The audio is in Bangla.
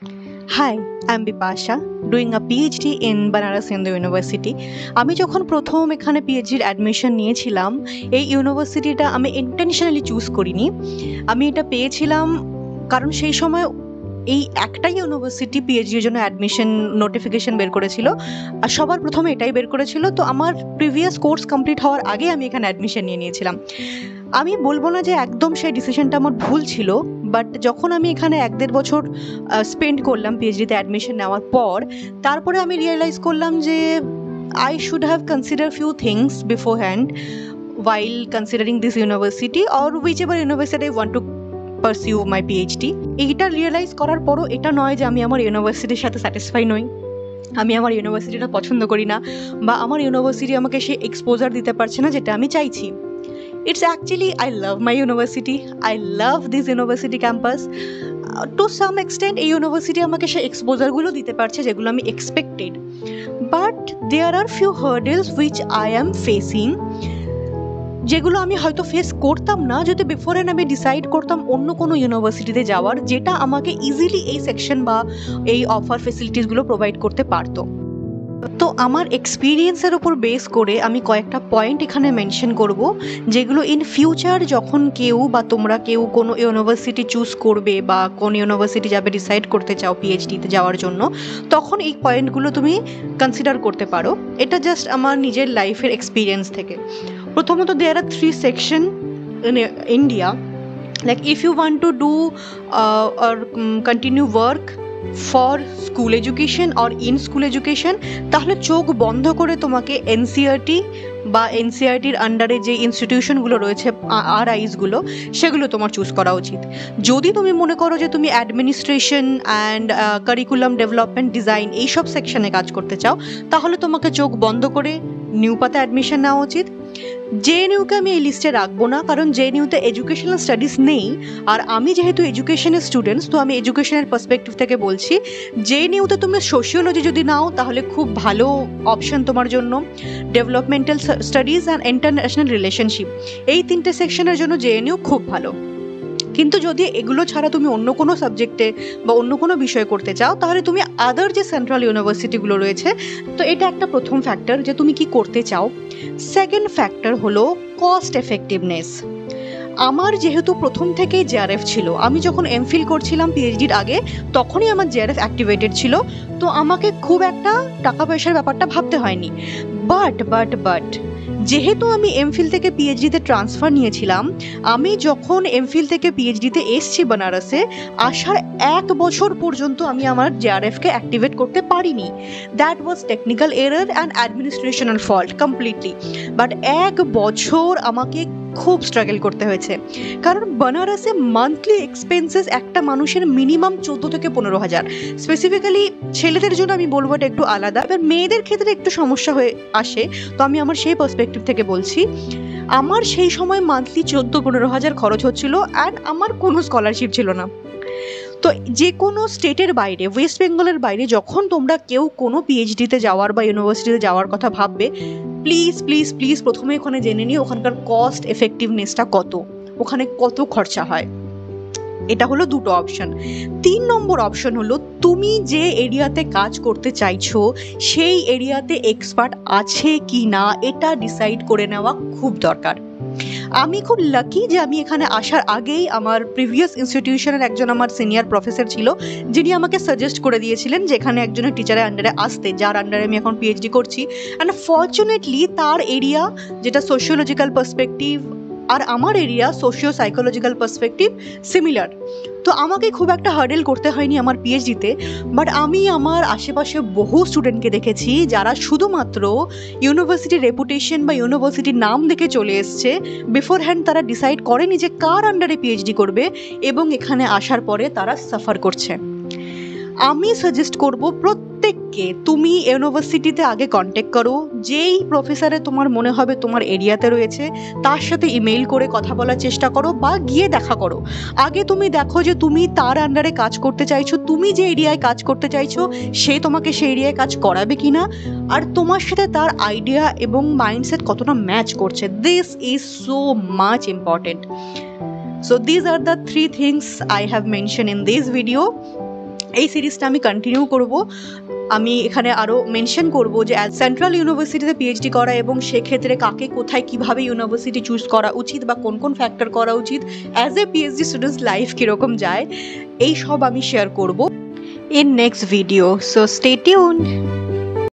Hi, I'm Bipasha, doing a PhD in Banaras Hindu University. আমি যখন প্রথম এখানে পিএইচডির অ্যাডমিশন নিয়েছিলাম, এই ইউনিভার্সিটিটা আমি ইন্টেনশনালি চুজ করিনি। আমি এটা পেয়েছিলাম কারণ সেই সময় এই একটাই ইউনিভার্সিটি পিএইচডির জন্য অ্যাডমিশন নোটিফিকেশন বের করেছিল, আর সবার প্রথমে এটাই বের করেছিল। তো আমার প্রিভিয়াস কোর্স কমপ্লিট হওয়ার আগে আমি এখানে অ্যাডমিশন নিয়ে নিয়েছিলাম। আমি বলবো না যে একদম সেই ডিসিশনটা আমার ভুল ছিল, বাট যখন আমি এখানে 1-1.5 বছর স্পেন্ড করলাম পিএইচডিতে অ্যাডমিশন নেওয়ার পর, তারপরে আমি রিয়েলাইজ করলাম যে I should have consider few things before hand while considering this university or whichever university I want to pursue my PhD. এইটা রিয়েলাইজ করার পরও এটা নয় যে আমি আমার ইউনিভার্সিটির সাথে স্যাটিসফাই নই, আমি আমার ইউনিভার্সিটিটা পছন্দ করি না, বা আমার ইউনিভার্সিটি আমাকে সে এক্সপোজার দিতে পারছে না যেটা আমি চাইছি। It's actually, I love my university. I love this university campus. To some extent, এই ইউনিভার্সিটি আমাকে সে এক্সপোজারগুলো দিতে পারছে যেগুলো আমি expected. But there are few hurdles which I am facing, যেগুলো আমি হয়তো ফেস করতাম না যদি বিফোর এন্ড আমি ডিসাইড করতাম অন্য কোনো ইউনিভার্সিটিতে যাওয়ার, যেটা আমাকে ইজিলি এই সেকশন বা এই অফার ফেসিলিটিসগুলো প্রোভাইড করতে পারতো। তো আমার এক্সপিরিয়েন্সের উপর বেস করে আমি কয়েকটা পয়েন্ট এখানে মেনশন করব, যেগুলো ইন ফিউচার যখন কেউ বা তোমরা কেউ কোনো ইউনিভার্সিটি চুজ করবে বা কোন ইউনিভার্সিটি যাবে ডিসাইড করতে চাও পিএইচডিতে যাওয়ার জন্য, তখন এই পয়েন্টগুলো তুমি কনসিডার করতে পারো। এটা জাস্ট আমার নিজের লাইফের এক্সপিরিয়েন্স থেকে। প্রথমত, দেয়ার আর 3 section in India, like if you want to do or continue work for school education or in school education, তাহলে চোখ বন্ধ করে তোমাকে এনসিইআরটি বা এনসিইআরটির আন্ডারে যে ইনস্টিটিউশনগুলো রয়েছে আরআইসগুলো, সেগুলো তোমার চুজ করা উচিত। যদি তুমি মনে করো যে তুমি administration and curriculum development design এইসব সেকশনে কাজ করতে চাও, তাহলে তোমাকে চোখ বন্ধ করে নিউপাতে অ্যাডমিশন নেওয়া উচিত। জেএনইউকে আমি এই লিস্টে রাখবো না, কারণ জেএনইউতে এডুকেশনাল স্টাডিজ নেই, আর আমি যেহেতু এডুকেশনের স্টুডেন্টস, তো আমি এডুকেশনের পার্সপেক্টিভ থেকে বলছি। জেএনইউতে তুমি সোশিওলজি যদি নাও তাহলে খুব ভালো অপশন তোমার জন্য। Developmental studies and international relationship, এই 3টে সেকশনের জন্য জেএনইউ খুব ভালো। কিন্তু যদি এগুলো ছাড়া তুমি অন্য কোনো সাবজেক্টে বা অন্য কোনো বিষয় করতে চাও, তাহলে তুমি আদার যে সেন্ট্রাল ইউনিভার্সিটিগুলো রয়েছে, তো এটা একটা প্রথম ফ্যাক্টর যে তুমি কি করতে চাও। সেকেন্ড ফ্যাক্টর হলো কস্ট এফেক্টিভনেস। আমার যেহেতু প্রথম থেকেই জেআরএফ ছিল, আমি যখন এমফিল করছিলাম পিএইচডির আগে, তখনই আমার জেআরএফ অ্যাক্টিভেটেড ছিল, তো আমাকে খুব একটা টাকা পয়সার ব্যাপারটা ভাবতে হয়নি। বাট যেহেতু আমি এমফিল থেকে পিএইচডিতে ট্রান্সফার নিয়েছিলাম, আমি যখন এমফিল থেকে পিএইচডিতে এসছি বেনারসে, আসার 1 বছর পর্যন্ত আমি আমার জেআরএফকে অ্যাক্টিভেট করতে পারিনি। That was technical error and administrative fault completely. But 1 বছর আমাকে খুব স্ট্রাগল করতে হয়েছে, কারণ বেনারসে মান্থলি এক্সপেন্সেস একটা মানুষের মিনিমাম 14 থেকে 15,000। স্পেসিফিক্যালি ছেলেদের জন্য আমি বলবো এটা একটু আলাদা, এবার মেয়েদের ক্ষেত্রে একটু সমস্যা হয়ে আসে, তো আমি আমার সেই পার্সপেক্টিভ থেকে বলছি। আমার সেই সময় মান্থলি 14-15,000 খরচ হচ্ছিল, অ্যান্ড আমার কোনো স্কলারশিপ ছিল না। তো যে কোনো স্টেটের বাইরে, ওয়েস্ট বেঙ্গলের বাইরে যখন তোমরা কেউ কোনো পিএইচডিতে যাওয়ার বা ইউনিভার্সিটিতে যাওয়ার কথা ভাববে, প্লিজ প্লিজ প্লিজ প্রথমে ওখানে জেনে নিও ওখানকার কস্ট এফেক্টিভনেসটা কত, ওখানে কত খরচা হয়। এটা হলো 2টো অপশন। 3 নম্বর অপশন হলো তুমি যে এরিয়াতে কাজ করতে চাইছো সেই এরিয়াতে এক্সপার্ট আছে কি না, এটা ডিসাইড করে নেওয়া খুব দরকার। আমি খুব লাকি যে আমি এখানে আসার আগেই আমার প্রিভিয়াস ইনস্টিটিউশনের একজন আমার সিনিয়র প্রফেসর ছিল, যিনি আমাকে সাজেস্ট করে দিয়েছিলেন যে এখানে একজনের টিচারের আন্ডারে আসতে, যার আন্ডারে আমি এখন পিএইচডি করছি। অ্যান্ড ফর্চুনেটলি তার এরিয়া যেটা সোশিওলজিক্যাল পার্সপেক্টিভ আর আমার area socio psychological perspective similar, তো আমাকে খুব একটা হার্ডেল করতে হয়নি আমার পিএইচডিতে। বাট আমি আমার আশেপাশে বহু স্টুডেন্টকে দেখেছি যারা শুধুমাত্র ইউনিভার্সিটির রেপুটেশন বা ইউনিভার্সিটির নাম দেখে চলে এসছে, বিফোর হ্যান্ড তারা ডিসাইড করেনি যে কার আন্ডারে পিএইচডি করবে, এবং এখানে আসার পরে তারা সাফার করছে। আমি সাজেস্ট করব প্রত্যেককে তুমি ইউনিভার্সিটিতে আগে কন্ট্যাক্ট করো, যেই প্রফেসরে তোমার মনে হবে তোমার এরিয়াতে রয়েছে তার সাথে ইমেল করে কথা বলার চেষ্টা করো বা গিয়ে দেখা করো। আগে তুমি দেখো যে তুমি তার আন্ডারে কাজ করতে চাইছো, তুমি যে এরিয়ায় কাজ করতে চাইছো সে তোমাকে সেই এরিয়ায় কাজ করাবে কিনা, আর তোমার সাথে তার আইডিয়া এবং মাইন্ডসেট কতটা ম্যাচ করছে। This is so much important. So these are the 3 things I have mentioned in this video. এই সিরিজটা আমি কন্টিনিউ করব। আমি এখানে আরও মেনশন করব যে সেন্ট্রাল ইউনিভার্সিটিতে পিএইচডি করা এবং সেক্ষেত্রে কাকে কোথায় কিভাবে ইউনিভার্সিটি চুজ করা উচিত বা কোন কোন ফ্যাক্টর করা উচিত, as a PhD students life কীরকম যায়, এই সব আমি শেয়ার করব in next video. So stay tuned.